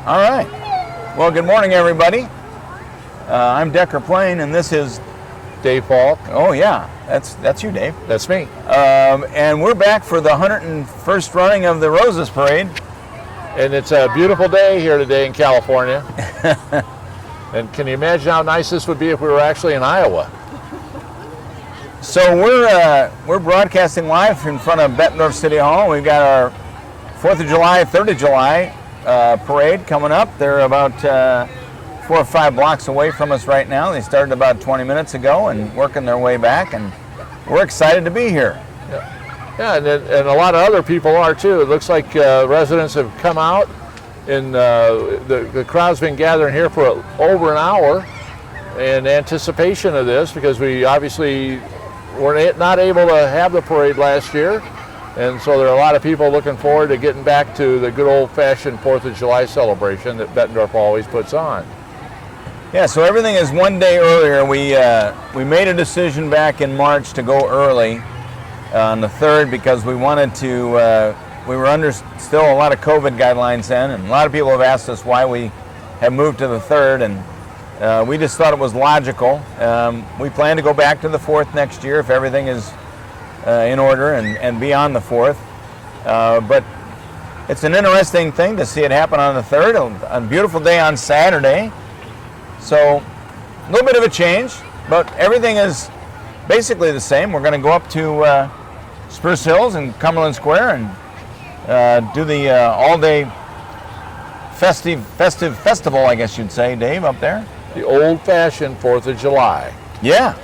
All right. Well, good morning, everybody. I'm Decker Ploehn, and this is Dave Faulk. Oh yeah, that's you, Dave. That's me. And we're back for the 101st running of the Roses Parade. And it's a beautiful day here today in California. And can you imagine how nice this would be if we were actually in Iowa? So we're broadcasting live in front of Bettendorf City Hall. We've got our 4th of July, 3rd of July parade coming up. They're about 4 or 5 blocks away from us right now. They started about 20 minutes ago and working their way back, and we're excited to be here. Yeah, and a lot of other people are too. It looks like residents have come out, and the crowd's been gathering here for over an hour in anticipation of this, because we obviously were not able to have the parade last year, and so there are a lot of people looking forward to getting back to the good old-fashioned 4th of July celebration that Bettendorf always puts on. Yeah, so everything is one day earlier. We made a decision back in March to go early on the 3rd because we wanted to, we were under still a lot of COVID guidelines then, and a lot of people have asked us why we have moved to the 3rd, and we just thought it was logical. We plan to go back to the 4th next year if everything is in order and be on the 4th. But it's an interesting thing to see it happen on the 3rd, a beautiful day on Saturday. So a little bit of a change, but everything is basically the same. We're going to go up to Spruce Hills and Cumberland Square and do the all-day festive festival, I guess you'd say, Dave, up there. The old-fashioned 4th of July. Yeah.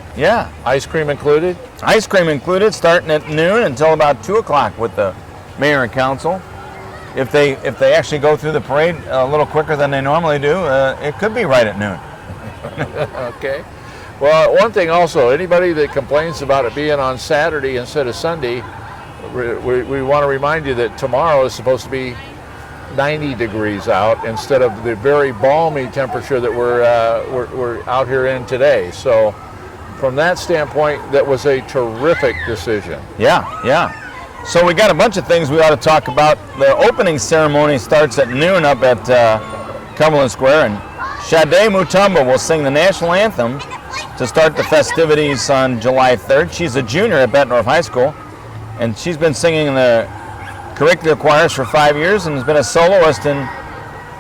Ice cream included? Ice cream included, starting at noon until about 2 o'clock with the mayor and council. If they actually go through the parade a little quicker than they normally do, it could be right at noon. Okay. Well, one thing also, anybody that complains about it being on Saturday instead of Sunday, we want to remind you that tomorrow is supposed to be 90 degrees out instead of the very balmy temperature that we're out here in today. So from that standpoint, that was a terrific decision. Yeah. So we got a bunch of things we ought to talk about. The opening ceremony starts at noon up at Cumberland Square, and Sade Mutombo will sing the national anthem to start the festivities on July 3rd. She's a junior at Bettendorf High School, and she's been singing in the curricular choirs for 5 years and has been a soloist in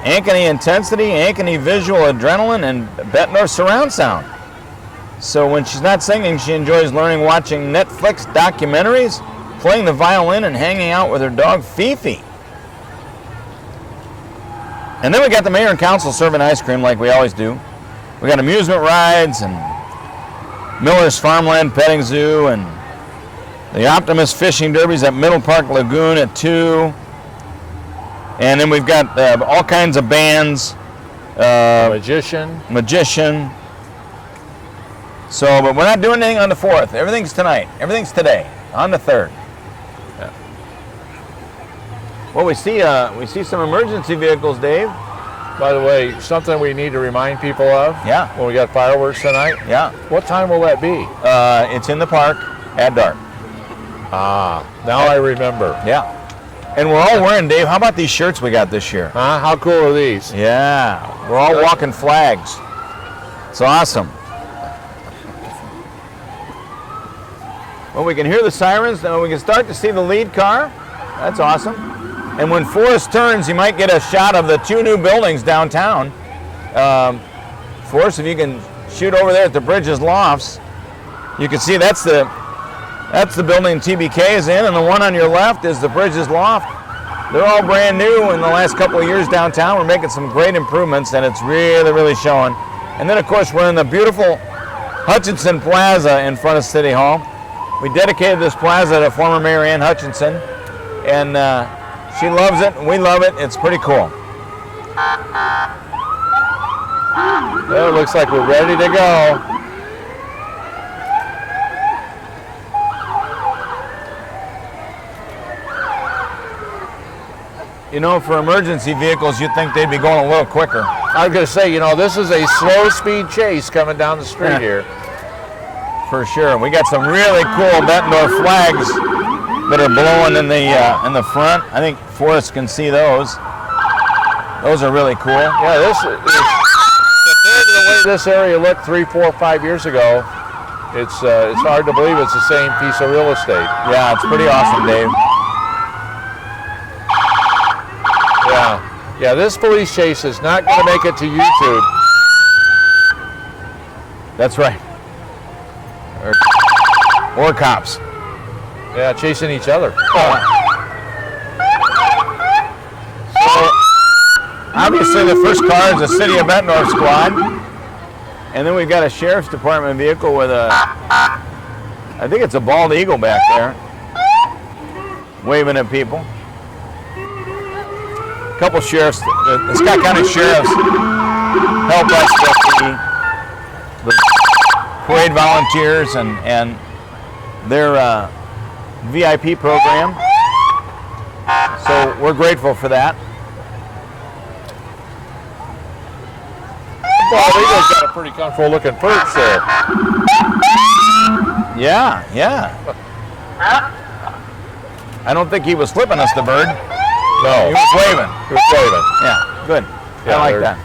Ankeny Intensity, Ankeny Visual Adrenaline, and Bettendorf Surround Sound. So when she's not singing, she enjoys learning, watching Netflix documentaries, playing the violin, and hanging out with her dog Fifi. And then we got the mayor and council serving ice cream like we always do. We got amusement rides and Miller's Farmland Petting Zoo and the Optimist Fishing Derbies at Middle Park Lagoon at 2. And then we've got all kinds of bands. Magician. So, but we're not doing anything on the 4th. Everything's tonight. Everything's today, on the 3rd. Yeah. Well, we see some emergency vehicles, Dave. By the way, something we need to remind people of. Yeah. When we got fireworks tonight. Yeah. What time will that be? It's in the park at dark. Now I remember. Yeah. And we're all wearing, Dave, how about these shirts we got this year? How cool are these? Yeah. We're all walking flags. It's awesome. Well, we can hear the sirens. Now we can start to see the lead car. That's awesome. And when Forrest turns, you might get a shot of the 2 new buildings downtown. Forrest, if you can shoot over there at the Bridges Lofts, you can see that's the building TBK is in, and the one on your left is the Bridges Loft. They're all brand new in the last couple of years downtown. We're making some great improvements, and it's really showing. And then, of course, we're in the beautiful Hutchinson Plaza in front of City Hall. We dedicated this plaza to former Mayor Ann Hutchinson, and she loves it, and we love it. It's pretty cool. Well, it looks like we're ready to go. You know, for emergency vehicles, you'd think they'd be going a little quicker. I was going to say, you know, this is a slow speed chase coming down the street here. For sure. We got some really cool Bettendorf flags that are blowing in the front. I think Forrest can see those. Those are really cool. Yeah, this is compared to the way this area looked 3, 4, 5 years ago. It's hard to believe it's the same piece of real estate. Yeah, it's pretty awesome, Dave. Yeah, this police chase is not going to make it to YouTube. That's right. Or cops. Yeah, chasing each other. So, obviously the first car is a City of Bettendorf squad. And then we've got a Sheriff's Department vehicle with I think it's a bald eagle back there, waving at people. A couple sheriffs, the Scott County Sheriffs help us with the parade volunteers and their VIP program. So we're grateful for that. Bald eagle's got a pretty comfortable looking perch there. Yeah. I don't think he was flipping us the bird. No. He was waving. Yeah, good. Yeah, I like that.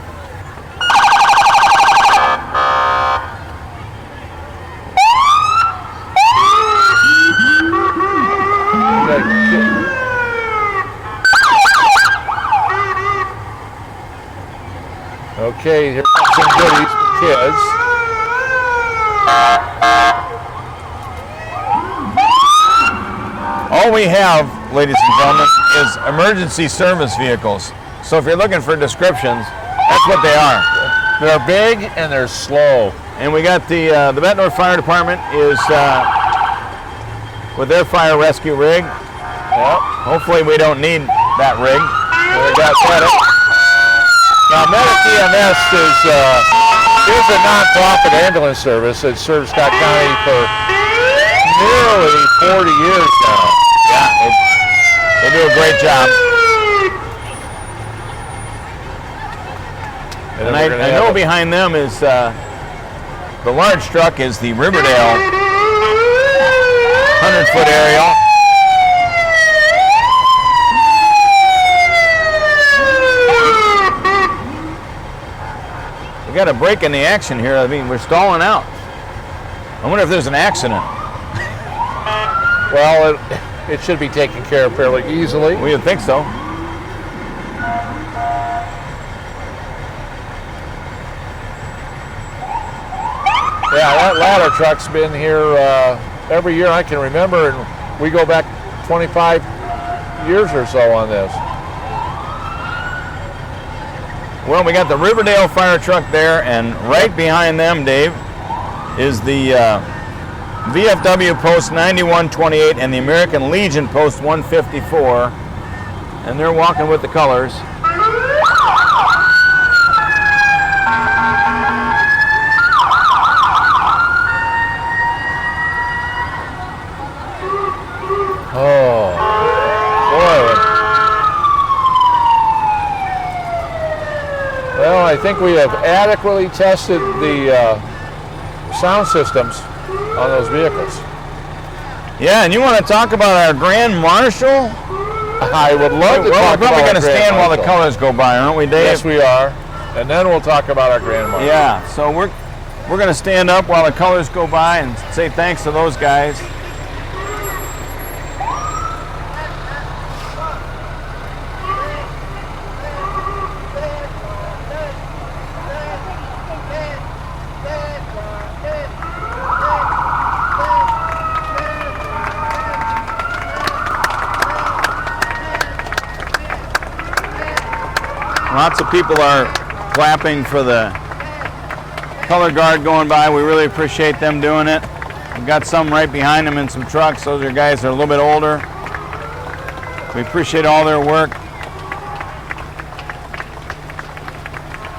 Okay, here comes some goodies for kids. All we have, ladies and gentlemen, is emergency service vehicles. So if you're looking for descriptions, that's what they are. They're big and they're slow. And we got the Bettendorf Fire Department is with their fire rescue rig. Yep. Hopefully we don't need that rig. We got medic. Now, Medic EMS is a non-profit ambulance service that serves Scott County for nearly 40 years now. Yeah, they do a great job. And I know behind them is the large truck is the Riverdale 100-foot aerial. We got a break in the action here. I mean, we're stalling out. I wonder if there's an accident. Well, it should be taken care of fairly easily. We would think so. Yeah, that ladder truck's been here every year I can remember, and we go back 25 years or so on this. Well, we got the Riverdale fire truck there, and right behind them, Dave, is the VFW Post 9128 and the American Legion Post 154, and they're walking with the colors. Oh, boy. Well, I think we have adequately tested the sound systems on those vehicles. Yeah, and you want to talk about our Grand Marshal? I would love to talk about we're probably going to stand while the Marshal. colors go by, aren't we, Dave? Yes, we are. And then we'll talk about our Grand Marshal. Yeah, so we're going to stand up while the colors go by and say thanks to those guys. Lots of people are clapping for the color guard going by. We really appreciate them doing it. We've got some right behind them in some trucks. Those are guys that are a little bit older. We appreciate all their work.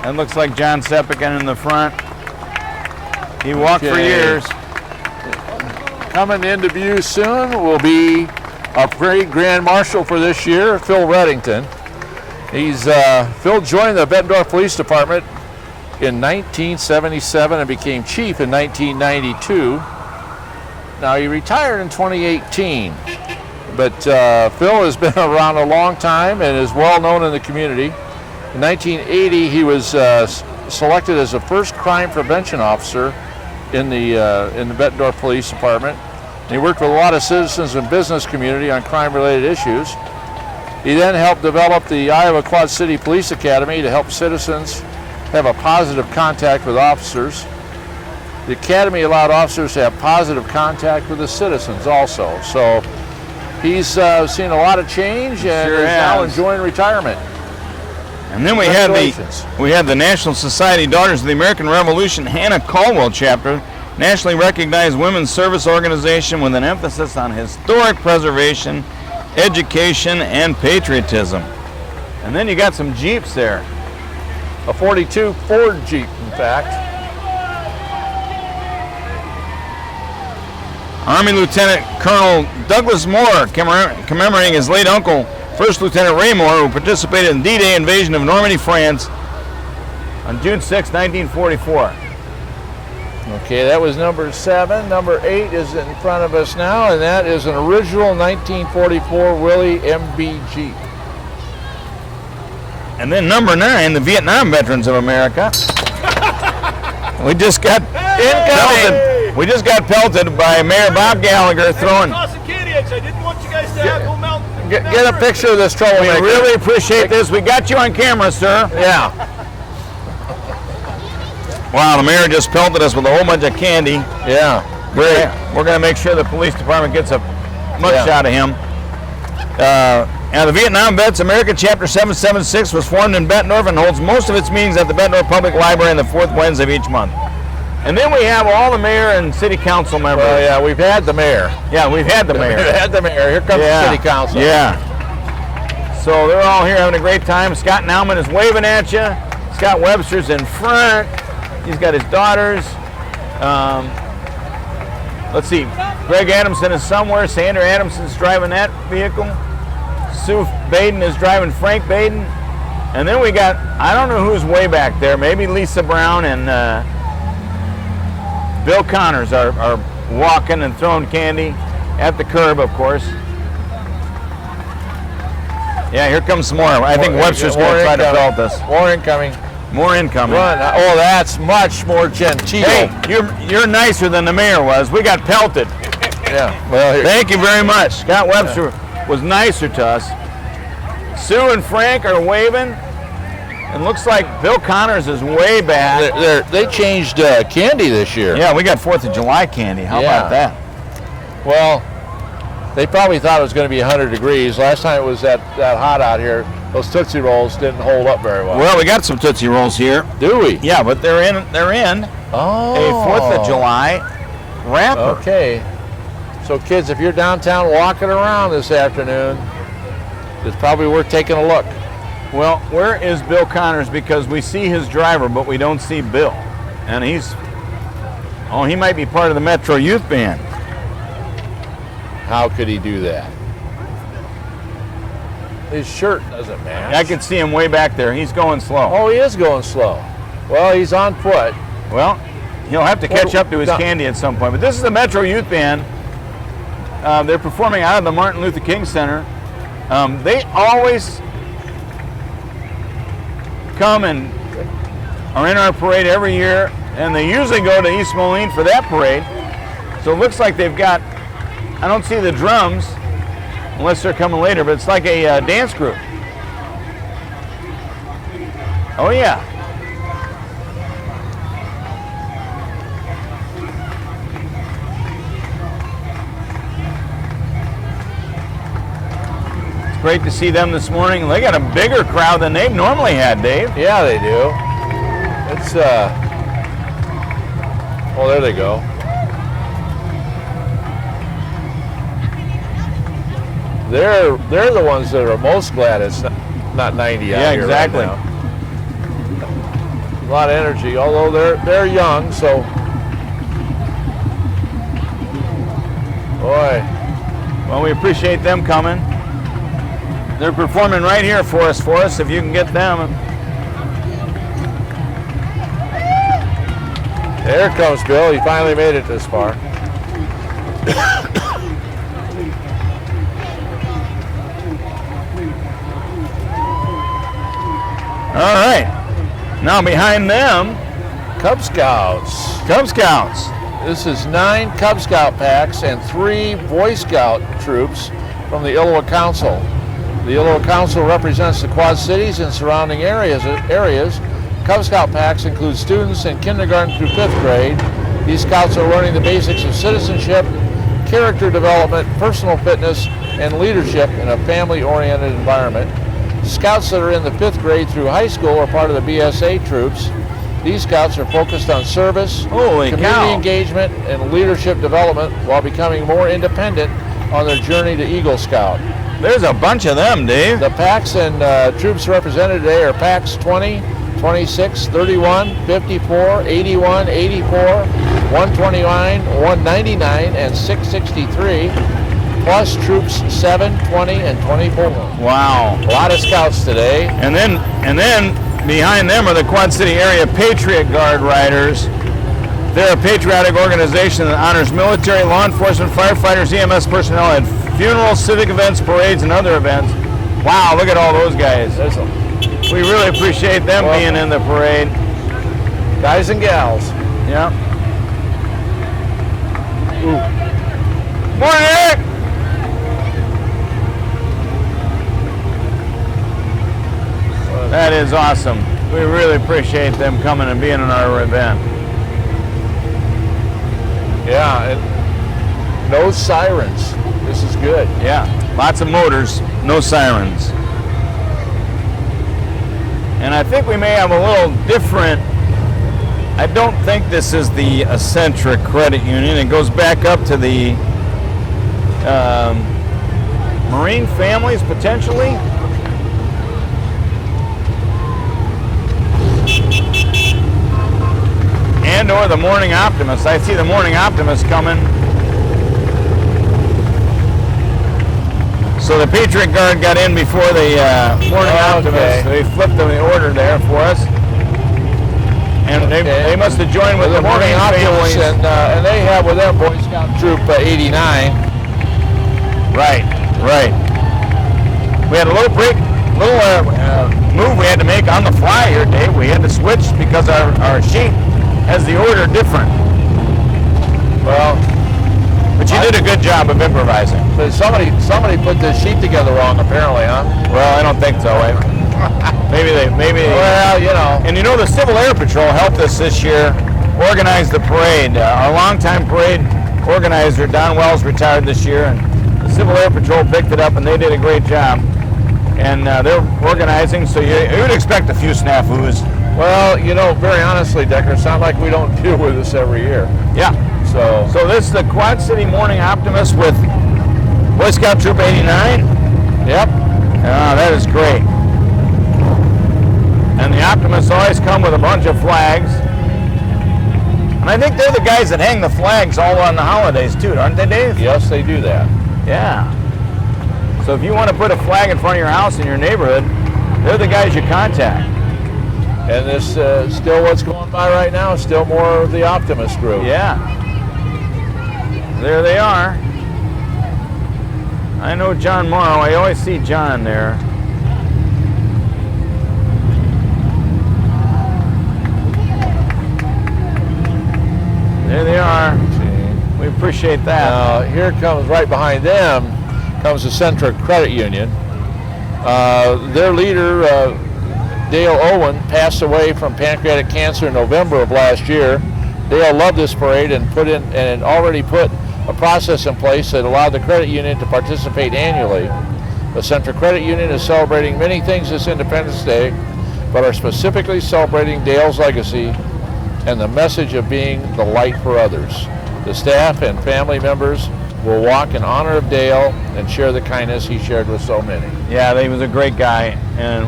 That looks like John Sepican in the front. He walked for years. Coming into view soon will be our parade Grand Marshal for this year, Phil Reddington. Phil joined the Bettendorf Police Department in 1977 and became chief in 1992. Now, he retired in 2018, but Phil has been around a long time and is well known in the community. In 1980, he was selected as the first crime prevention officer in the Bettendorf Police Department. He worked with a lot of citizens and business community on crime-related issues. He then helped develop the Iowa Quad City Police Academy to help citizens have a positive contact with officers. The academy allowed officers to have positive contact with the citizens also. So he's seen a lot of change and Sure is now has. enjoying retirement. And then we had the National Society Daughters of the American Revolution Hannah Caldwell chapter, nationally recognized women's service organization with an emphasis on historic preservation, education, and patriotism. And then you got some Jeeps there. A 42 Ford Jeep, in fact. Army Lieutenant Colonel Douglas Moore, commemorating his late uncle, First Lieutenant Ray Moore, who participated in D-Day invasion of Normandy, France on June 6, 1944. Okay, that was number 7. Number 8 is in front of us now, and that is an original 1944 Willie MB Jeep. And then number 9, the Vietnam Veterans of America. We just got pelted. We just got pelted by Mayor Bob Gallagher throwing. I didn't want you guys to have no mount. Get a picture of this We troublemaker. really appreciate this. We got you on camera, sir. Yeah. Wow, the mayor just pelted us with a whole bunch of candy. Yeah. Great. We're going to make sure the police department gets a mugshot of him. Now, the Vietnam Vets America Chapter 776 was formed in Bettendorf and holds most of its meetings at the Bettendorf Public Library on the 4th Wednesday of each month. And then we have all the mayor and city council members. Oh, yeah, we've had the mayor. Yeah, we've had the mayor. We've had the mayor. Here comes the city council. Yeah. So they're all here having a great time. Scott Nauman is waving at you. Scott Webster's in front. He's got his daughters. Let's see. Greg Adamson is somewhere. Sandra Adamson's driving that vehicle. Sue Baden is driving Frank Baden. And then we got, I don't know who's way back there. Maybe Lisa Brown and Bill Connors are walking and throwing candy at the curb, of course. Yeah, here comes some more. I think Webster's going to try to belt us. More incoming. More incoming. Run. Oh, that's much more genteel. Hey, you're nicer than the mayor was. We got pelted. Yeah. Well, here. Thank you very much. Scott Webster was nicer to us. Sue and Frank are waving. And looks like Bill Connors is way back. They changed candy this year. Yeah, we got 4th of July candy. How about that? Well, they probably thought it was going to be 100 degrees. Last time it was that hot out here, those Tootsie Rolls didn't hold up very well. Well, we got some Tootsie Rolls here. Do we? Yeah, but they're in a 4th of July wrapper. Okay. So kids, if you're downtown walking around this afternoon, it's probably worth taking a look. Well, where is Bill Connors? Because we see his driver, but we don't see Bill. And he might be part of the Metro Youth Band. How could he do that? His shirt doesn't match. I could see him way back there. He's going slow. Oh, he is going slow. Well, he's on foot. Well, he'll have to catch up to his candy at some point. But this is the Metro Youth Band. They're performing out of the Martin Luther King Center. They always come and are in our parade every year, and they usually go to East Moline for that parade. So it looks like they've got, I don't see the drums unless they're coming later, but it's like a dance group. Oh yeah. Great to see them this morning. They got a bigger crowd than they've normally had, Dave. Yeah, they do. It's oh, there they go. They're the ones that are most glad it's not 90 out here. Exactly. Right now. A lot of energy, although they're young, so boy. Well, we appreciate them coming. They're performing right here for us, if you can get them. There comes Bill. He finally made it this far. All right. Now behind them, Cub Scouts. Cub Scouts. This is 9 Cub Scout packs and 3 Boy Scout troops from the Iowa Council. The Iowa Council represents the Quad Cities and surrounding areas. Cub Scout packs include students in kindergarten through 5th grade. These scouts are learning the basics of citizenship, character development, personal fitness, and leadership in a family-oriented environment. Scouts that are in the 5th grade through high school are part of the BSA troops. These scouts are focused on service, community engagement, and leadership development while becoming more independent on their journey to Eagle Scout. There's a bunch of them, Dave. The packs and troops represented today are packs 20, 26, 31, 54, 81, 84, 129, 199, and 663, plus troops 7, 20, and 24. Wow. A lot of scouts today. And then behind them are the Quad City area Patriot Guard Riders. They're a patriotic organization that honors military, law enforcement, firefighters, EMS personnel at funerals, civic events, parades, and other events. Wow, look at all those guys. We really appreciate them being in the parade. Guys and gals. Yeah. Morning, Eric! That is awesome. We really appreciate them coming and being in our event. Yeah, and no sirens. This is good. Yeah, lots of motors, no sirens. And I think we may have a little different, I don't think this is the Eccentric Credit Union. It goes back up to the Marine Families, potentially. And or the Morning Optimist. I see the Morning Optimist coming. So the Patriot Guard got in before the Morning Optimist. They flipped the order there for us. And they must have joined with the Morning Optimist. And they have with them Boy Scout Troop 89. Right. We had a little move we had to make on the fly here, Dave. We had to switch because our sheet has the order different. Well, but you did a good job of improvising. But somebody put this sheet together wrong, apparently, huh? Well, I don't think so. Maybe. Well, you know. And you know, the Civil Air Patrol helped us this year organize the parade. Our longtime parade organizer, Don Wells, retired this year, and the Civil Air Patrol picked it up, and they did a great job. And they're organizing, so you would expect a few snafus. Well, you know, very honestly, Decker, it's not like we don't deal with this every year. Yeah. So this is the Quad City Morning Optimist with Boy Scout Troop 89. Yep. That is great. And the Optimists always come with a bunch of flags. And I think they're the guys that hang the flags all on the holidays too, aren't they, Dave? Yes, they do that. Yeah. So if you want to put a flag in front of your house in your neighborhood, they're the guys you contact. And this still what's going by right now is still more of the Optimist group. Yeah. There they are. I know John Morrow. I always see John there. There they are. We appreciate that. Now, here comes, right behind them, comes the Eccentric Credit Union. Their leader, Dale Owen, passed away from pancreatic cancer in November of last year. Dale loved this parade and already put a process in place that allowed the credit union to participate annually. The Eccentric Credit Union is celebrating many things this Independence Day, but are specifically celebrating Dale's legacy and the message of being the light for others. The staff and family members will walk in honor of Dale and share the kindness he shared with so many. Yeah, he was a great guy and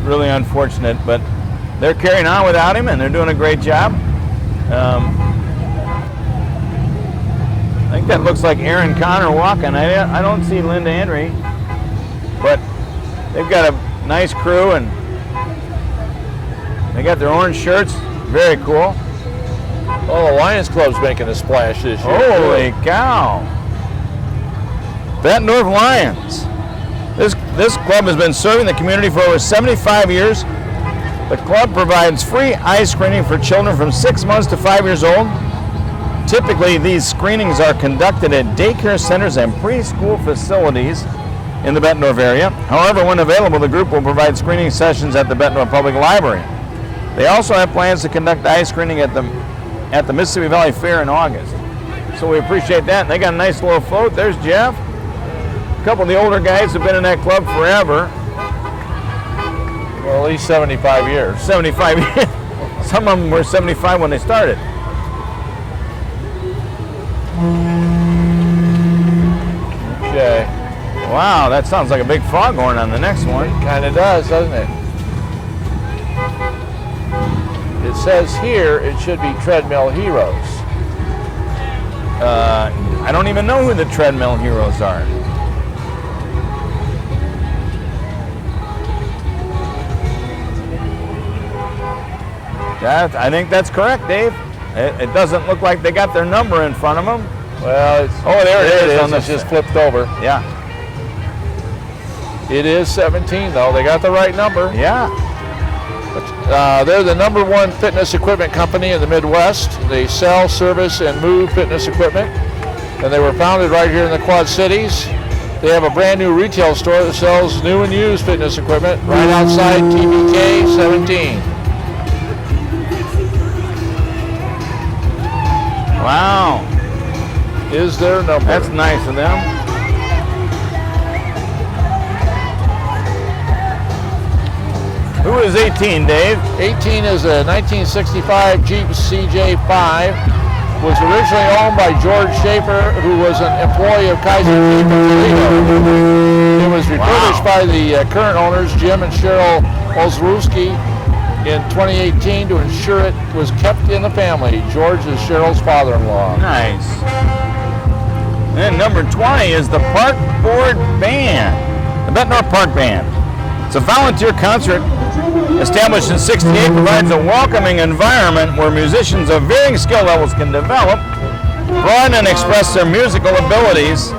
really unfortunate, but they're carrying on without him and they're doing a great job. I think that looks like Aaron Connor walking. I don't see Linda Henry, but they've got a nice crew and they got their orange shirts. Very cool. Oh, the Lions Club's making a splash this year. Holy cow. Bettendorf Lions. This club has been serving the community for over 75 years. The club provides free eye screening for children from 6 months to 5 years old. Typically, these screenings are conducted at daycare centers and preschool facilities in the Bettendorf area. However, when available, the group will provide screening sessions at the Bettendorf Public Library. They also have plans to conduct eye screening at the Mississippi Valley Fair in August. So we appreciate that. And they got a nice little float. There's Jeff. A couple of the older guys have been in that club forever. Well, at least 75 years. 75 years. Some of them were 75 when they started. Okay. Wow, that sounds like a big foghorn on the next one. Kind of does, doesn't it? It says here it should be Treadmill Heroes. I don't even know who the Treadmill Heroes are. I think that's correct, Dave. It doesn't look like they got their number in front of them. Well, it's, there it is. It's just flipped over. Yeah. It is 17, though. They got the right number. Yeah. They're the #1 fitness equipment company in the Midwest. They sell, service, and move fitness equipment. And they were founded right here in the Quad Cities. They have a brand new retail store that sells new and used fitness equipment right outside TBK 17. Wow. Is their number. That's nice of them. Who is 18, Dave? 18 is a 1965 Jeep CJ5. Was originally owned by George Schaefer, who was an employee of Kaiser Jeep in Toledo. It was refurbished by the current owners, Jim and Cheryl Olszewski, in 2018 to ensure it was kept in the family. George is Cheryl's father-in-law. Nice. And then number 20 is the Park Board Band, the Bettendorf Park Band. It's a volunteer concert established in '68, provides a welcoming environment where musicians of varying skill levels can develop, broaden, and express their musical abilities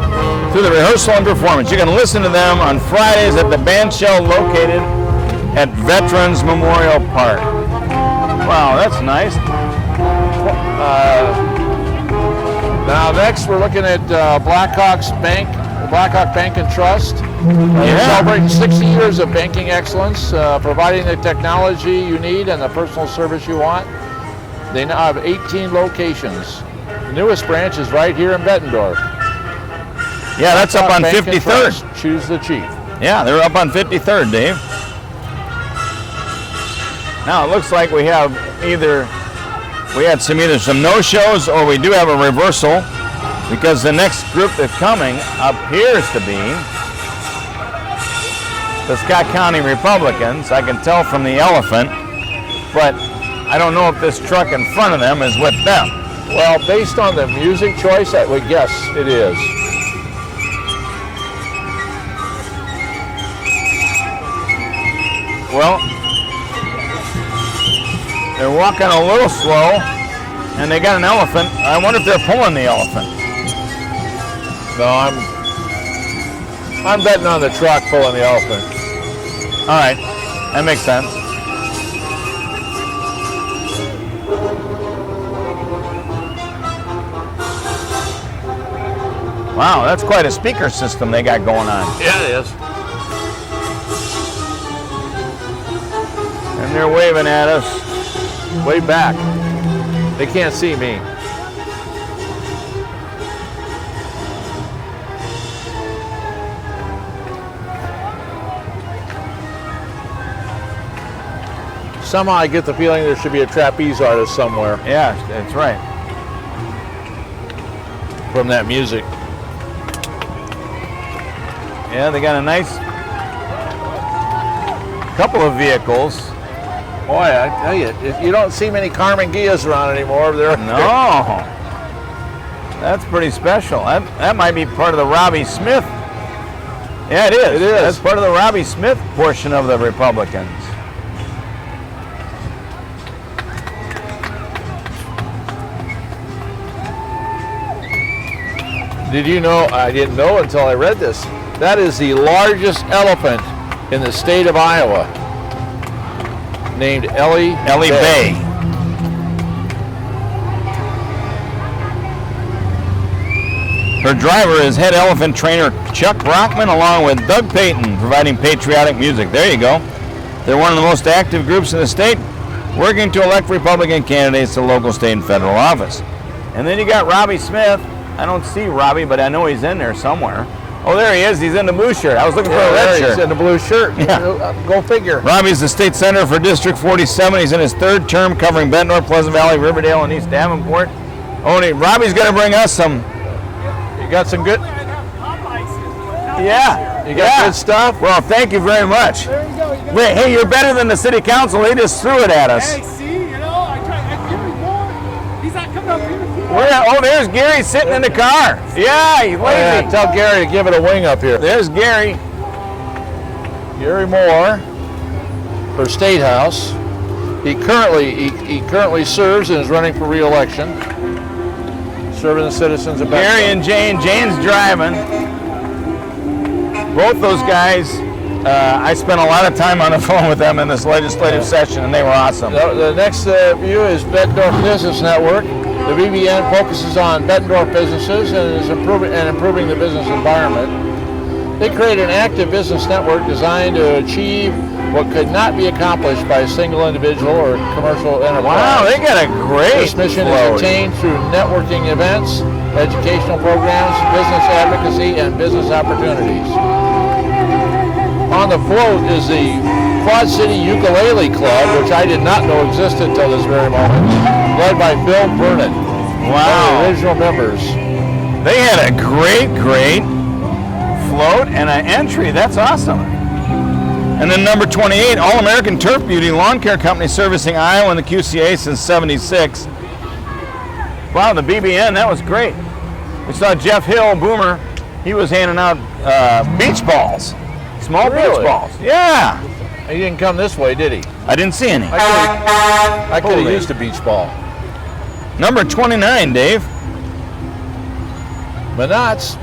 through the rehearsal and performance. You can listen to them on Fridays at the band shell located at Veterans Memorial Park. Wow, that's nice. Now next we're looking at Blackhawk Bank and Trust. They're celebrating 60 years of banking excellence, providing the technology you need and the personal service you want. They now have 18 locations. The newest branch is right here in Bettendorf. Yeah, that's up on Bank and 53rd. Trust. Choose the chief. Yeah, they're up on 53rd, Dave. Now it looks like we had either some no-shows or we do have a reversal, because the next group that's coming appears to be the Scott County Republicans. I can tell from the elephant, but I don't know if this truck in front of them is with them. Well, based on the music choice, I would guess it is. Well, they're walking a little slow, and they got an elephant. I wonder if they're pulling the elephant. No, I'm betting on the truck pulling the elephant. All right, that makes sense. Wow, that's quite a speaker system they got going on. Yeah, it is. And they're waving at us. Way back. They can't see me. Somehow I get the feeling there should be a trapeze artist somewhere Yeah, that's right. from that music. Yeah, they got a nice couple of vehicles. Boy, I tell you, if you don't see many Carmen Gias around anymore, they're No. That's pretty special. That might be part of the Robbie Smith. Yeah, it is. It is. That's part of the Robbie Smith portion of the Republicans. Did you know? I didn't know until I read this. That is the largest elephant in the state of Iowa. named Ellie Bay. Her driver is head elephant trainer Chuck Brockman, along with Doug Payton, providing patriotic music. There you go. They're one of the most active groups in the state, working to elect Republican candidates to local, state, and federal office. And then you got Robbie Smith. I don't see Robbie, but I know he's in there somewhere. Oh, there he is. He's in the blue shirt. I was looking for a red shirt. He's in the blue shirt. Yeah. Go figure. Robbie's the state senator for District 47. He's in his third term, covering Bettendorf, Pleasant Valley, Riverdale, and East Davenport. Robbie's going to bring us some. You got some good. Yeah. You got good stuff? Well, thank you very much. There you go. Wait, hey, you're better than the city council. They just threw it at us. Hey, see, I give him more. He's not coming up here. There's Gary sitting in the car. Yeah, he's lazy. Tell Gary to give it a wing up here. There's Gary. Gary Moore for State House. He currently serves and is running for re-election. Serving the citizens of Bettendorf. Gary and Jane. Jane's driving. Both those guys, I spent a lot of time on the phone with them in this legislative session, and they were awesome. The next view is Bettendorf Business Network. The BBN focuses on Bettendorf businesses and is improving the business environment. They create an active business network designed to achieve what could not be accomplished by a single individual or commercial enterprise. Wow, they got a great This mission float. is attained through networking events, educational programs, business advocacy, and business opportunities. On the float is the Quad City Ukulele Club, which I did not know existed until this very moment, led by Bill Burnett. Wow. One of the original members. They had a great float and an entry. That's awesome. And then number 28, All-American Turf Beauty Lawn Care Company, servicing Iowa and the QCA since '76. Wow, the BBN, that was great. We saw Jeff Hill, Boomer. He was handing out beach balls, small beach balls. Yeah. He didn't come this way, did he? I didn't see any. I could have used a beach ball. Number 29, Dave. Manats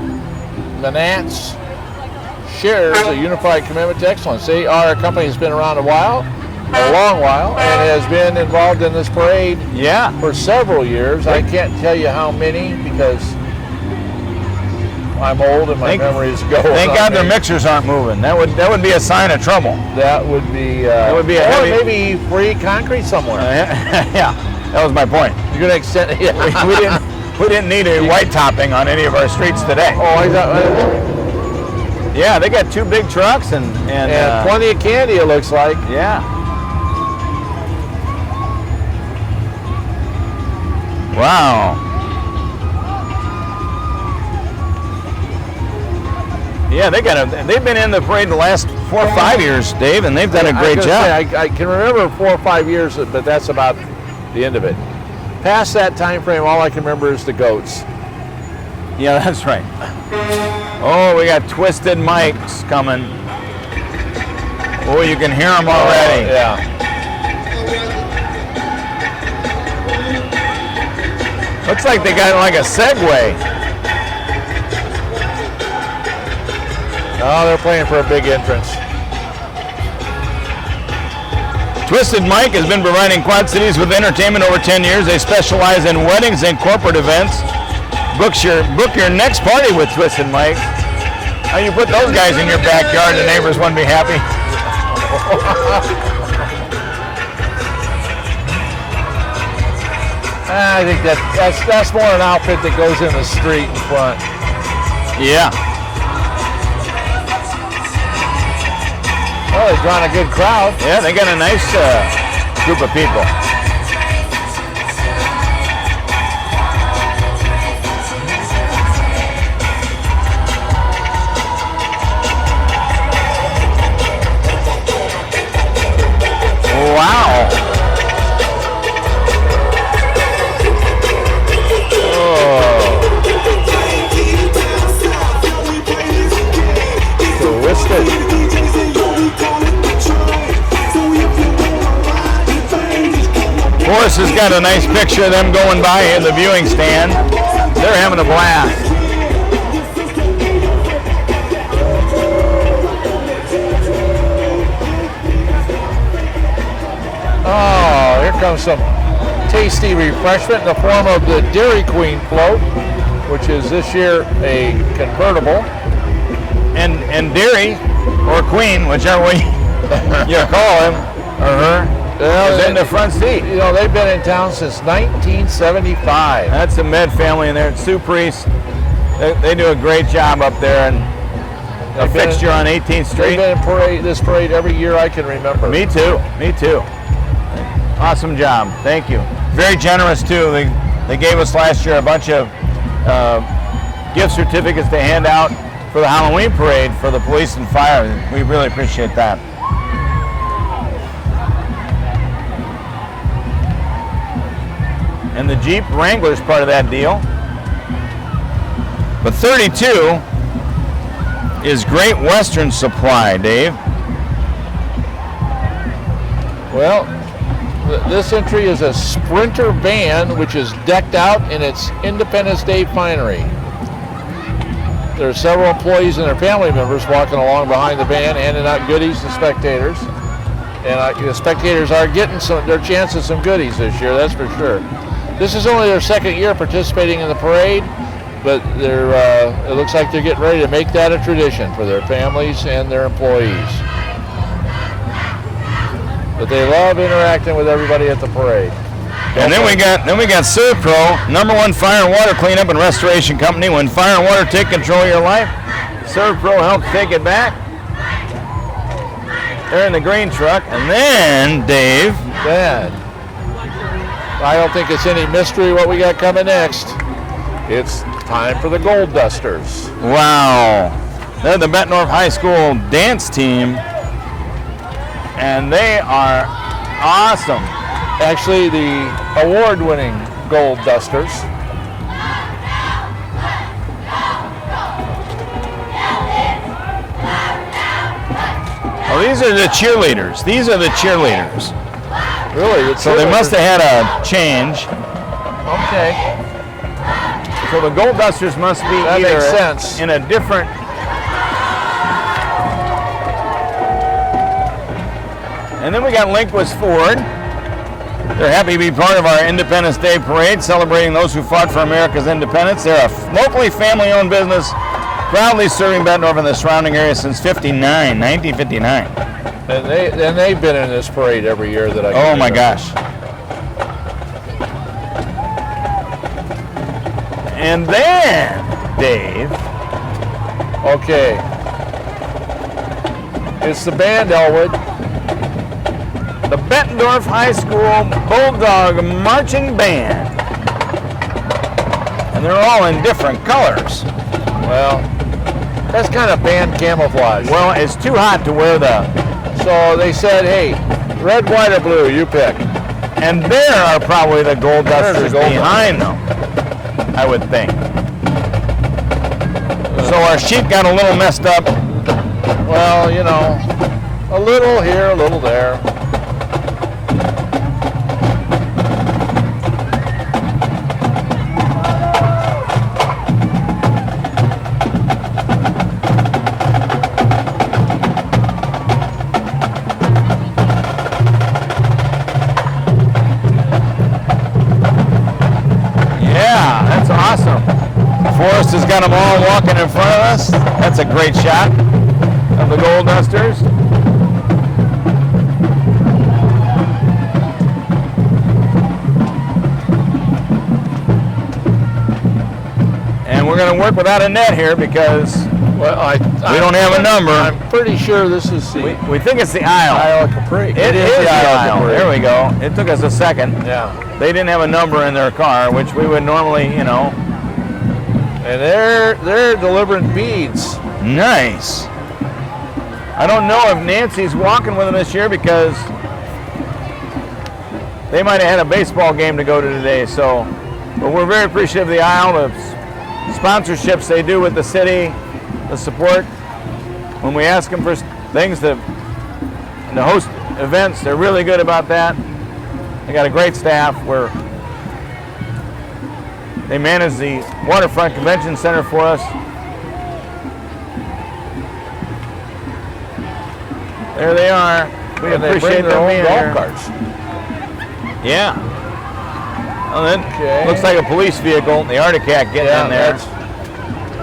shares a unified commitment to excellence. They are a company that's been around a long while, and has been involved in this parade for several years. I can't tell you how many because I'm old and my memory is going. Thank God their mixers aren't moving. That would be a sign of trouble. That would be. Or maybe free concrete somewhere. Yeah, that was my point. You're gonna extend. Yeah. We didn't need a white topping on any of our streets today. Oh, I thought. Yeah, they got 2 big trucks and plenty of candy. It looks like. Yeah. Wow. Yeah, they've been in the parade the last 4 or 5 years, Dave, and they've done a great job. I can remember 4 or 5 years, but that's about the end of it. Past that time frame, all I can remember is the goats. Yeah, that's right. Oh, we got Twisted Mics coming. Oh, you can hear them already. Yeah. Looks like they got like a Segway. Oh, they're playing for a big entrance. Twisted Mike has been providing Quad Cities with entertainment over 10 years. They specialize in weddings and corporate events. Book your next party with Twisted Mike. How you put those guys in your backyard, the neighbors wouldn't be happy. I think that's more an outfit that goes in the street in front. Yeah. Well, they've drawn a good crowd. Yeah, they got a nice group of people. Wow. Twisted. Forrest has got a nice picture of them going by in the viewing stand. They're having a blast. Oh, here comes some tasty refreshment in the form of the Dairy Queen float, which is this year a convertible. And Dairy, or Queen, whichever way you call him or her, is in the front seat. You know, they've been in town since 1975. That's the Med family in there. Sue Priest, they do a great job up there, and a fixture on 18th Street. They've been in this parade every year I can remember. Me too. Awesome job. Thank you. Very generous too. They gave us last year a bunch of gift certificates to hand out for the Halloween parade for the police and fire. We really appreciate that. And the Jeep Wrangler's part of that deal. But 32 is Great Western Supply, Dave. Well, this entry is a Sprinter van, which is decked out in its Independence Day finery. There are several employees and their family members walking along behind the van, handing out goodies to spectators. And the spectators are getting their chance of some goodies this year, that's for sure. This is only their second year participating in the parade, but it looks like they're getting ready to make that a tradition for their families and their employees. But they love interacting with everybody at the parade. And then we got Servpro, #1 fire and water cleanup and restoration company. When fire and water take control of your life, Servpro helps take it back. They're in the green truck. And then, Dave. Then, I don't think it's any mystery what we got coming next. It's time for the Gold Dusters. Wow. They're the Bettendorf High School dance team. And they are awesome. Actually, the award-winning Gold Dusters. Oh, these are the cheerleaders. Really? So they must have had a change. Okay. So the Gold Dusters must be That either makes sense. in a different. And then we got Linquist Ford. They're happy to be part of our Independence Day parade, celebrating those who fought for America's independence. They're a locally family-owned business, proudly serving Bettendorf and the surrounding area since 1959. And they've been in this parade every year that I can Oh my remember. gosh. And then, Dave. Okay. It's the band, Elwood. The Bettendorf High School Bulldog Marching Band. And they're all in different colors. Well, that's kind of band camouflage. Well, it's too hot to wear So they said, hey, red, white, or blue, you pick. and there are probably the Gold Dusters behind them, I would think. So our sheet got a little messed up. Well, you know, a little here, a little there. Awesome. Forrest has got them all walking in front of us. That's a great shot of the Gold Dusters. And we're going to work without a net here because we don't have a number. I'm pretty sure this is the we think it's the aisle. Aisle Capri. It is the aisle. There we go. It took us a second. Yeah. They didn't have a number in their car, which we would normally, you know. And they're delivering beads. Nice. I don't know if Nancy's walking with them this year because they might have had a baseball game to go to today. So, but we're very appreciative of the aisle, the sponsorships they do with the city, the support. When we ask them for things to host events, they're really good about that. They got a great staff. They manage the Waterfront Convention Center for us. There they are. We appreciate them being golf here. carts. Yeah. Well, that Okay. looks like a police vehicle. The Arctic Cat getting in there.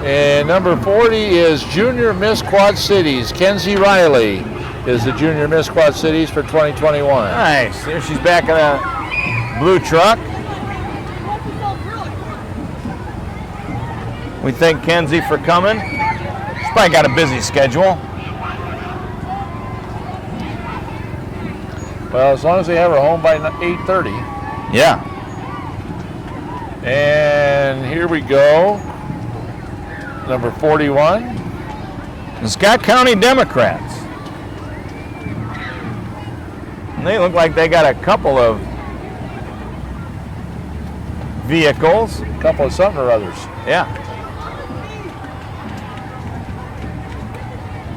And number 40 is Junior Miss Quad Cities. Kenzie Riley is the Junior Miss Quad Cities for 2021. Nice. There she's back in a blue truck. We thank Kenzie for coming. She's probably got a busy schedule. Well, as long as they have her home by 8:30. Yeah. And here we go. Number 41. The Scott County Democrats. And they look like they got a couple of vehicles. A couple of something or others. Yeah.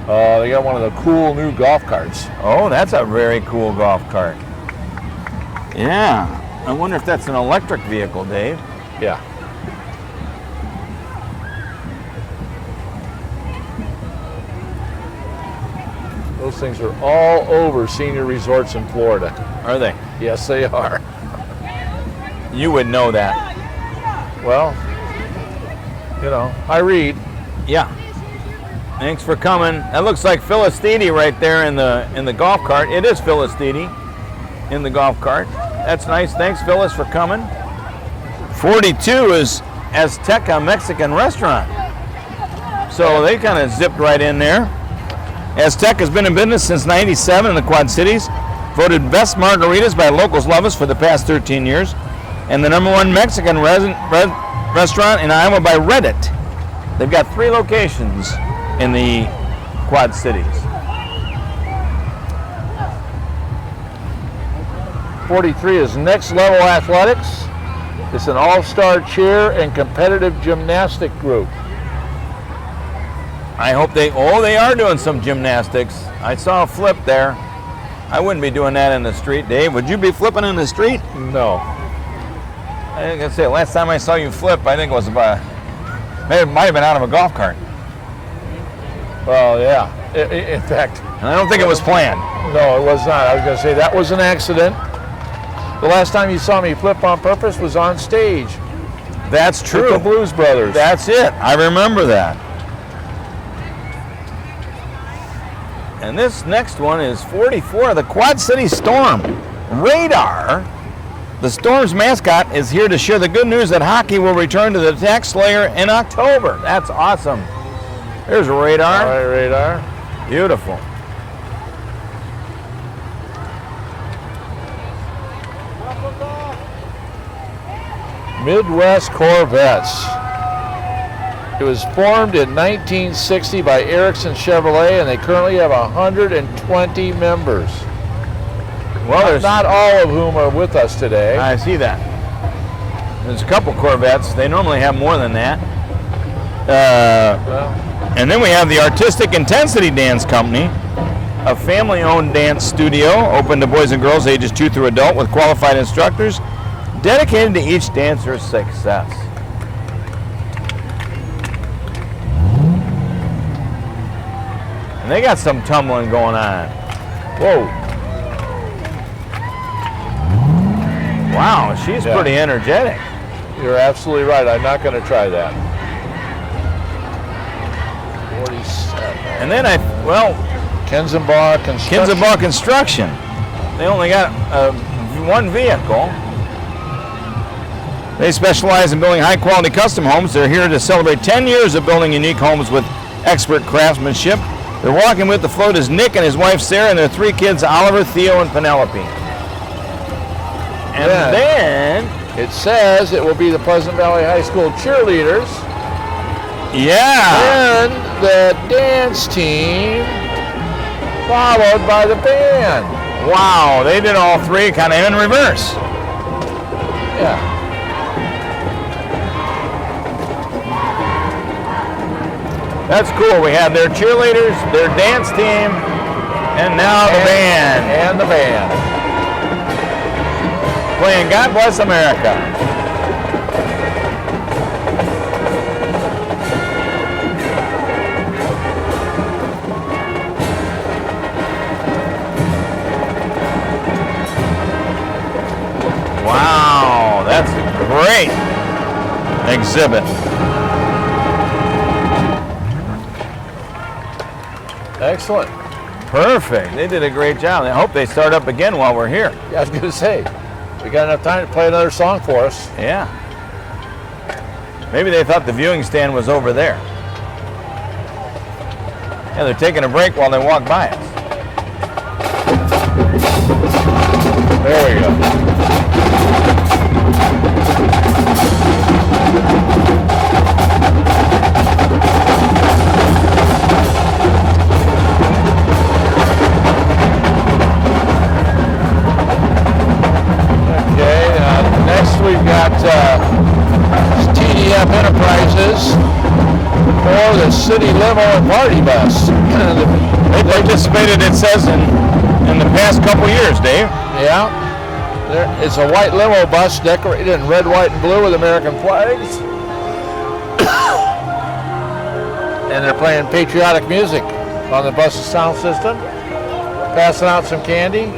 They got one of the cool new golf carts. Oh, that's a very cool golf cart. Yeah. I wonder if that's an electric vehicle, Dave. Yeah. Those things are all over senior resorts in Florida. Are they? Yes, they are. You would know that. Well, you know, I read. Yeah. Thanks for coming. That looks like Phyllis Steedy right there in the golf cart. It is Phyllis Steedy in the golf cart. That's nice. Thanks, Phyllis, for coming. 42 is Azteca Mexican Restaurant. So they kind of zipped right in there. Azteca has been in business since '97 in the Quad Cities. Voted best margaritas by locals lovers for the past 13 years. And the #1 Mexican restaurant in Iowa by Reddit. They've got 3 locations in the Quad Cities. 43 is Next Level Athletics. It's an all-star cheer and competitive gymnastic group. I hope they are doing some gymnastics. I saw a flip there. I wouldn't be doing that in the street, Dave. Would you be flipping in the street? No. I was gonna say, last time I saw you flip, I think it was about, maybe it might have been out of a golf cart. Well, yeah. In fact, And I don't think it was planned. no, it was not. I was going to say that was an accident. The last time you saw me flip on purpose was on stage That's with true. the Blues Brothers. That's it. I remember that. And this next one is 44, the Quad City Storm. Radar. The Storm's mascot is here to share the good news that hockey will return to the Tax Slayer in October. That's awesome. There's Radar. All right, Radar. Beautiful. Midwest Corvettes. It was formed in 1960 by Erickson Chevrolet, and they currently have 120 members. Well, there's Not all of whom are with us today. I see that. There's a couple Corvettes. They normally have more than that. Well, And then we have the Artistic Intensity Dance Company, a family-owned dance studio open to boys and girls ages 2 through adult with qualified instructors dedicated to each dancer's success. And they got some tumbling going on. Whoa. Wow, she's Yeah. pretty energetic. you're absolutely right. I'm not going to try that. 47. And then Kenzenbaugh Construction. Kinzenbach Construction. They only got one vehicle. They specialize in building high-quality custom homes. They're here to celebrate 10 years of building unique homes with expert craftsmanship. They're walking with the float is Nick and his wife Sarah and their 3 kids, Oliver, Theo, and Penelope. And Yeah. then, It says it will be the Pleasant Valley High School cheerleaders yeah, and the dance team, followed by the band. wow, they did all 3 kind of in reverse. Yeah. That's cool. We have their cheerleaders, their dance team, and now the band. And the band. Playing God Bless America. great exhibit. Excellent. Perfect. They did a great job. I hope they start up again while we're here. Yeah, I was going to say, we got enough time to play another song for us. Yeah. Maybe they thought the viewing stand was over there. Yeah, they're taking a break while they walk by us. There we go. Next we've got TDF Enterprises or the City Limo and Party Bus. They participated, it says, in the past couple years, Dave. Yeah. It's a white limo bus decorated in red, white, and blue with American flags. And they're playing patriotic music on the bus's sound system, passing out some candy.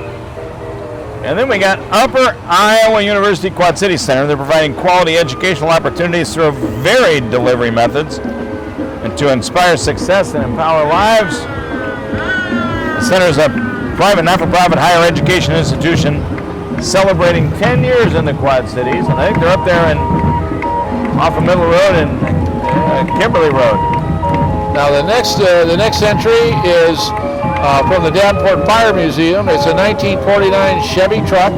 And then we got Upper Iowa University Quad City Center. They're providing quality educational opportunities through varied delivery methods and to inspire success and empower lives. The center is a private, not-for-profit higher education institution celebrating 10 years in the Quad Cities. And I think they're up there off of Middle Road and Kimberly Road. Now the next entry is from the Davenport Fire Museum. It's a 1949 Chevy truck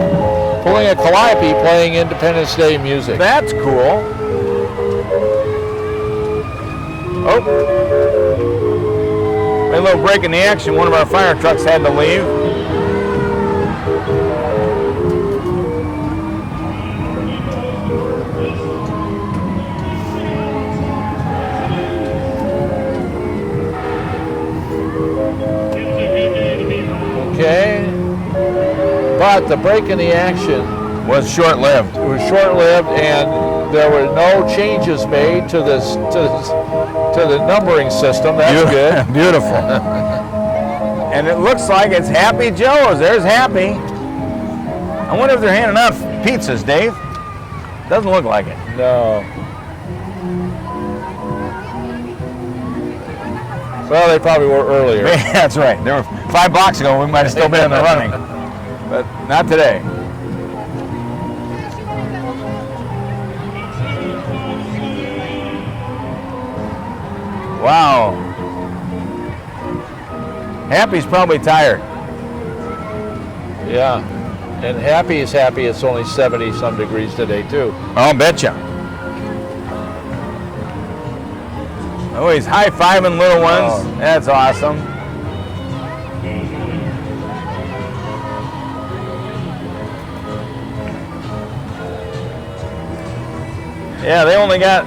pulling a calliope playing Independence Day music. That's cool. Oh. A little break in the action. One of our fire trucks had to leave. Okay, but the break in the action was short-lived. It was short-lived, and there were no changes made to the numbering system. That's good. Beautiful. And it looks like it's Happy Joe's. There's Happy. I wonder if they're handing out pizzas, Dave. Doesn't look like it. No. Well, they probably were earlier. That's right. They were 5 blocks ago. We might have still been in the running, but not today. Wow. Happy's probably tired. Yeah. And Happy is happy it's only 70-some degrees today, too. I'll betcha. Oh, he's high-fiving little ones. Oh. That's awesome. Yeah, they only got,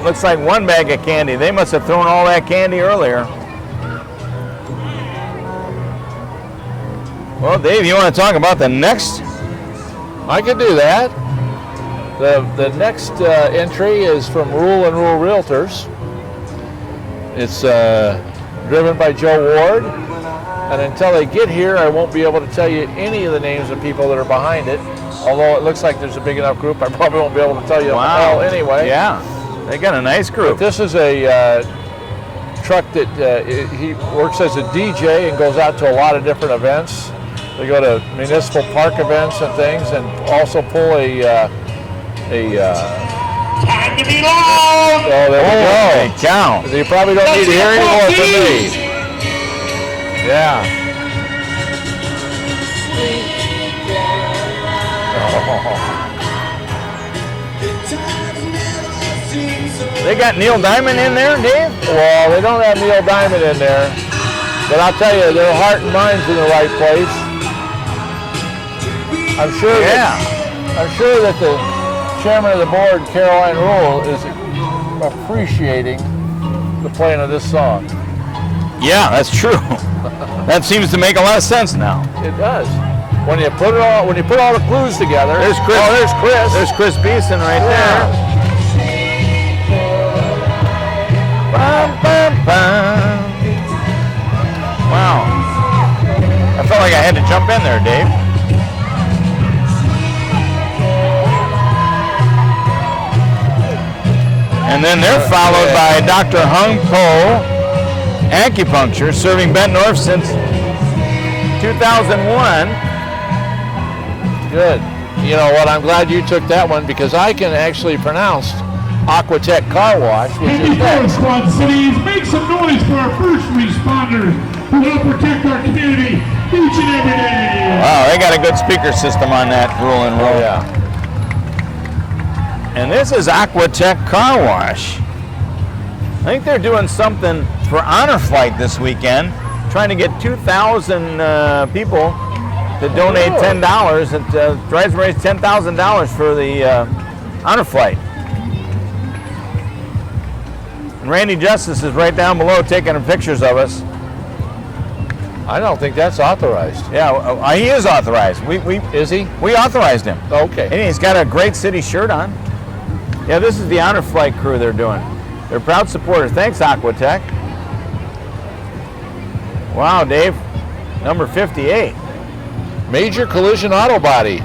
looks like 1 bag of candy. They must have thrown all that candy earlier. Well, Dave, you want to talk about the next? I could do that. The next entry is from Rural and Rural Realtors. It's driven by Joe Ward, and until they get here, I won't be able to tell you any of the names of people that are behind it. Although it looks like there's a big enough group, I probably won't be able to tell you all anyway. Yeah, they got a nice group. But this is a truck that he works as a DJ and goes out to a lot of different events. They go to municipal park events and things, and also pull a Time to be long! Oh, there we go. Hey, cow. You probably don't need to hear any more from me. Yeah. They got Neil Diamond in there, Dave? Well, they don't have Neil Diamond in there, but I'll tell you, their heart and mind's in the right place. I'm sure that the chairman of the board, Caroline Rule, is appreciating the playing of this song. Yeah, that's true. That seems to make a lot of sense now. It does. When you put all the clues together. There's Chris. Oh, there's Chris. There's Chris Beeson right there. Bum, bum, bum. Wow. I felt like I had to jump in there, Dave. And then they're followed by Dr. Hung Po Acupuncture, serving Bettendorf since 2001. Good. You know what? I'm glad you took that one because I can actually pronounce Aquatech Car Wash, which is next. Squad Cities, make some noise for our first responders who help protect our community each and every day. Wow, they got a good speaker system on that rolling roll. Yeah. And this is Aquatech Car Wash. I think they're doing something for Honor Flight this weekend, trying to get 2,000 people to donate $10. It tries to raise $10,000 for the Honor Flight. And Randy Justice is right down below taking pictures of us. I don't think that's authorized. Yeah, he is authorized. Is he? We authorized him. Okay. And he's got a great city shirt on. Yeah, this is the Honor Flight crew they're doing. They're proud supporters. Thanks, Aquatech. Wow, Dave. Number 58. Major Collision Auto Body.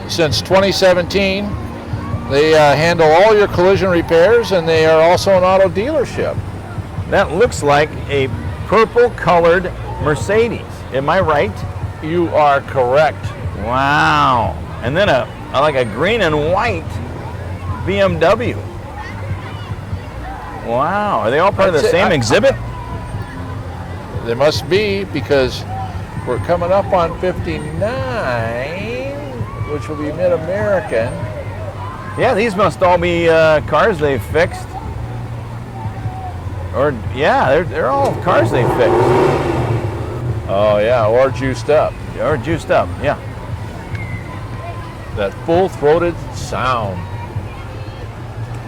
Since 2017, they handle all your collision repairs, and they are also an auto dealership. That looks like a purple-colored Mercedes. Am I right? You are correct. Wow. And then like a green and white BMW. Wow. Are they all part of the same exhibit? They must be, because we're coming up on 59, which will be Mid-American. Yeah, these must all be cars they fixed. Or, yeah, they're all cars they fixed. Oh, yeah, or juiced up. Or juiced up, yeah. That full-throated sound.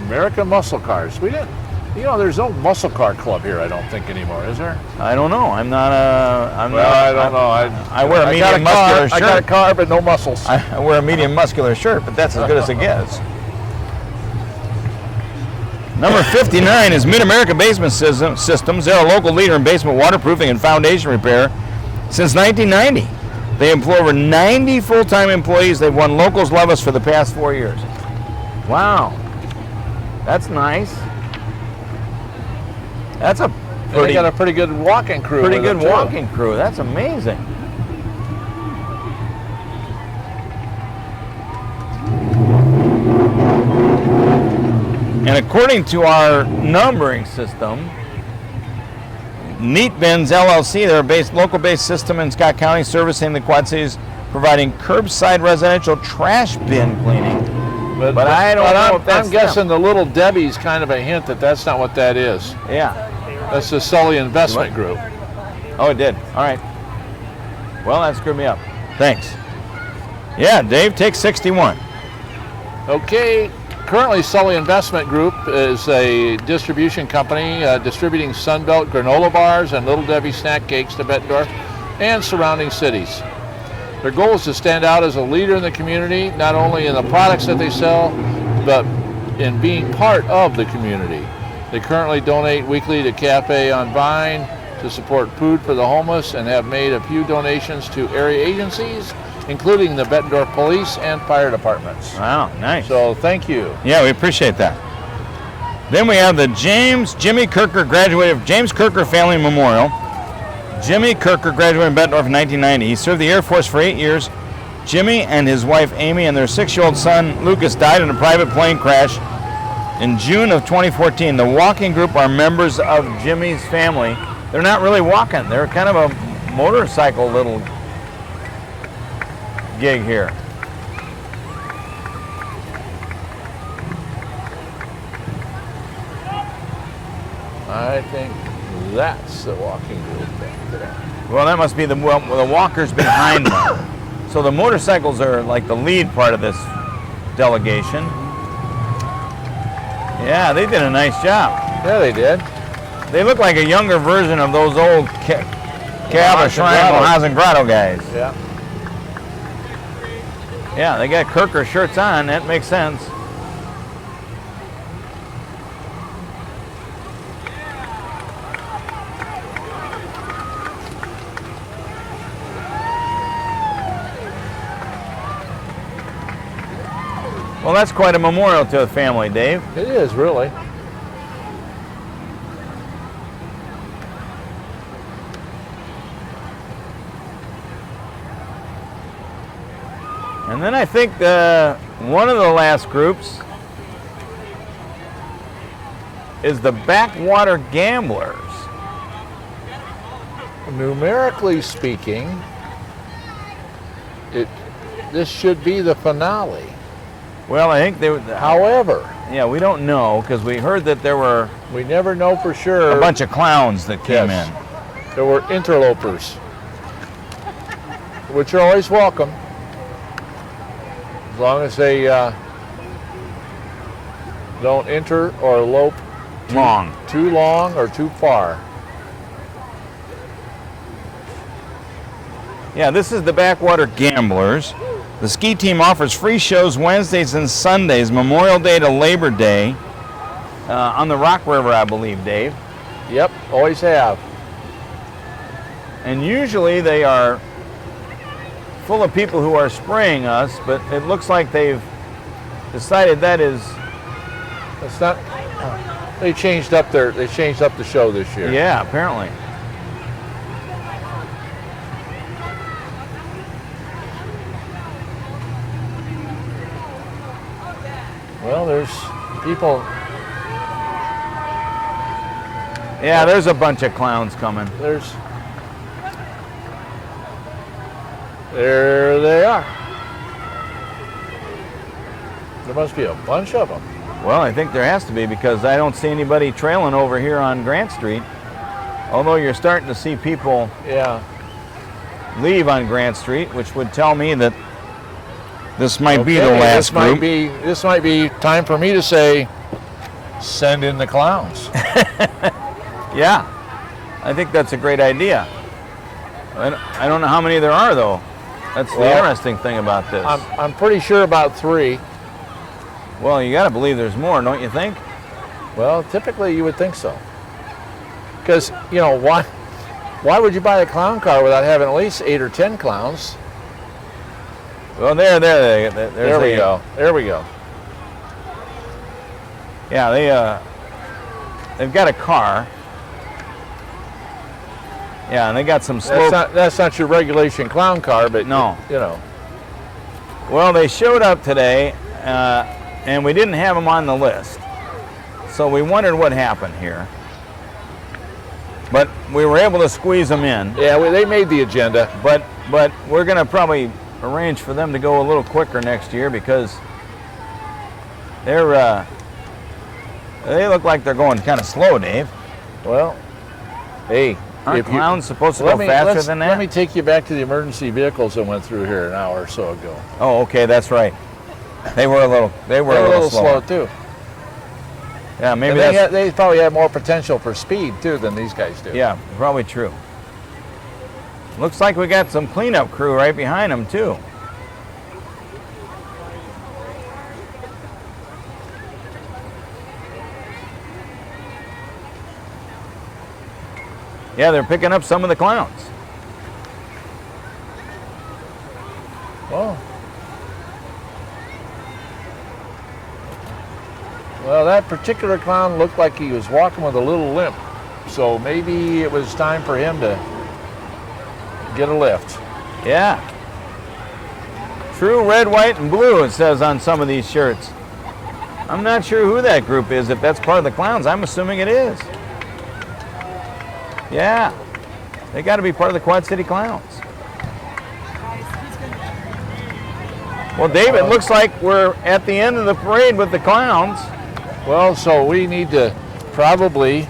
American muscle cars. We didn't, there's no muscle car club here, I don't think, anymore, is there? I don't know. I don't know. I wear a medium muscular shirt. I got a car, but no muscles. I wear a medium muscular shirt, but that's as good as it gets. Number 59 is Mid-America Basement Systems. They're a local leader in basement waterproofing and foundation repair since 1990. They employ over 90 full-time employees. They've won Locals Love Us for the past 4 years. Wow. That's nice. That's a they got a pretty good walking crew. Pretty good walking crew. That's amazing. And according to our numbering system, Neat Bins LLC, they're a local-based system in Scott County servicing the Quad Cities, providing curbside residential trash bin cleaning. But I don't know if that's I'm guessing the Little Debbie's kind of a hint that that's not what that is. Yeah. That's the Sully Investment Group. Oh, it did. All right. Well, that screwed me up. Thanks. Yeah, Dave, take 61. Okay. Currently, Sully Investment Group is a distribution company distributing Sunbelt granola bars and Little Debbie snack cakes to Bettendorf and surrounding cities. Their goal is to stand out as a leader in the community, not only in the products that they sell, but in being part of the community. They currently donate weekly to Cafe on Vine to support food for the homeless and have made a few donations to area agencies, including the Bettendorf Police and Fire Departments. Wow, nice. So thank you. Yeah, we appreciate that. Then we have the Jimmy Kirker graduated James Kirker Family Memorial. Jimmy Kirker graduated in Bettendorf in 1990. He served the Air Force for 8 years. Jimmy and his wife Amy and their 6-year-old son Lucas died in a private plane crash in June of 2014. The walking group are members of Jimmy's family. They're not really walking. They're kind of a motorcycle little gig here. I think that's the walking group back there. Well, that must be the walkers behind them. So the motorcycles are like the lead part of this delegation. Yeah, they did a nice job. Yeah, they did. They look like a younger version of those old Cava Triangle Hazen Grotto guys. Yeah. Yeah, they got Kirker shirts on. That makes sense. Well, that's quite a memorial to the family, Dave. It is, really. And then I think one of the last groups is the Backwater Gamblers. Numerically speaking, this should be the finale. Well, I think they. However, yeah, we don't know because we heard that there were we never know for sure. a bunch of clowns that came in. There were interlopers, which are always welcome, as long as they don't enter or elope too long or too far. Yeah, this is the Backwater Gamblers. The ski team offers free shows Wednesdays and Sundays, Memorial Day to Labor Day, on the Rock River, I believe, Dave. Yep, always have. And usually they are full of people who are spraying us, but it looks like they've decided that is. It's not. They changed up the show this year. Yeah, apparently. Well, there's people. Yeah, there's a bunch of clowns coming. There they are. There must be a bunch of them. Well, I think there has to be because I don't see anybody trailing over here on Grant Street. Although you're starting to see people leave on Grant Street, which would tell me that this might be the last group. This might be time for me to say, send in the clowns. Yeah, I think that's a great idea. I don't know how many there are, though. That's the interesting thing about this. I'm pretty sure about 3. Well, you got to believe there's more, don't you think? Well, typically you would think so. Because, why would you buy a clown car without having at least 8 or 10 clowns? Well, there we go. There we go. Yeah, they've got a car. Yeah, and they got some slope. That's not your regulation clown car, but no. Well, they showed up today, and we didn't have them on the list. So we wondered what happened here. But we were able to squeeze them in. Yeah, they made the agenda. But we're going to probably arrange for them to go a little quicker next year because they look like they're going kind of slow, Dave. Well, hey. Aren't clowns supposed to go faster than that? Let me take you back to the emergency vehicles that went through here an hour or so ago. Oh, okay, that's right. They were a little slow too. Yeah, maybe they probably had more potential for speed too than these guys do. Yeah, probably true. Looks like we got some cleanup crew right behind them too. Yeah, they're picking up some of the clowns. Well, that particular clown looked like he was walking with a little limp. So maybe it was time for him to get a lift. Yeah. True red, white, and blue, it says on some of these shirts. I'm not sure who that group is, if that's part of the clowns. I'm assuming it is. Yeah. They got to be part of the Quad City Clowns. Well, Dave, it looks like we're at the end of the parade with the clowns. Well, so we need to probably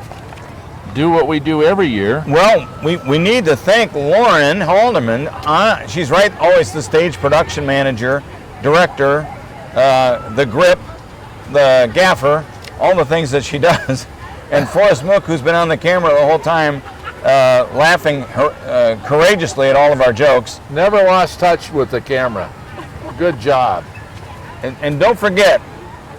do what we do every year. Well, we need to thank Lauren Haldeman. She's always the stage production manager, director, the grip, the gaffer, all the things that she does. And Forrest Mook, who's been on the camera the whole time, laughing courageously at all of our jokes. Never lost touch with the camera. Good job. And don't forget,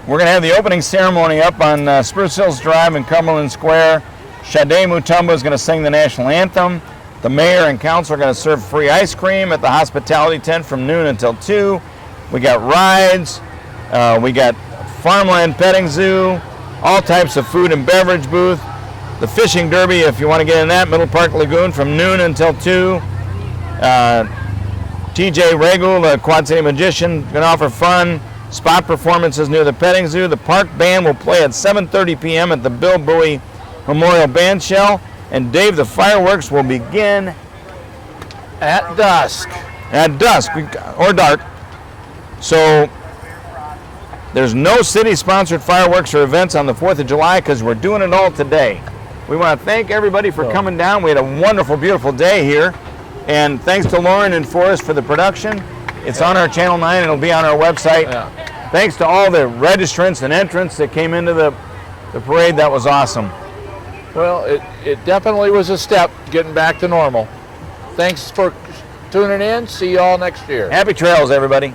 we're going to have the opening ceremony up on Spruce Hills Drive in Cumberland Square. Sade Mutombo is going to sing the national anthem. The mayor and council are going to serve free ice cream at the hospitality tent from noon until 2. We got rides. We got farmland petting zoo, all types of food and beverage booth. The fishing derby, if you want to get in that, Middle Park Lagoon from noon until 2. TJ Regal, the Quad City Magician, going to offer fun spot performances near the petting zoo. The park band will play at 7:30 p.m. at the Bill Bowie Memorial Band Shell. And Dave, the fireworks will begin At dusk. at dusk or dark. So there's no city-sponsored fireworks or events on the 4th of July because we're doing it all today. We want to thank everybody for coming down. We had a wonderful, beautiful day here. And thanks to Lauren and Forrest for the production. It's on our Channel 9. It'll be on our website. Yeah. Thanks to all the registrants and entrants that came into the parade. That was awesome. Well, it definitely was a step getting back to normal. Thanks for tuning in. See you all next year. Happy trails, everybody.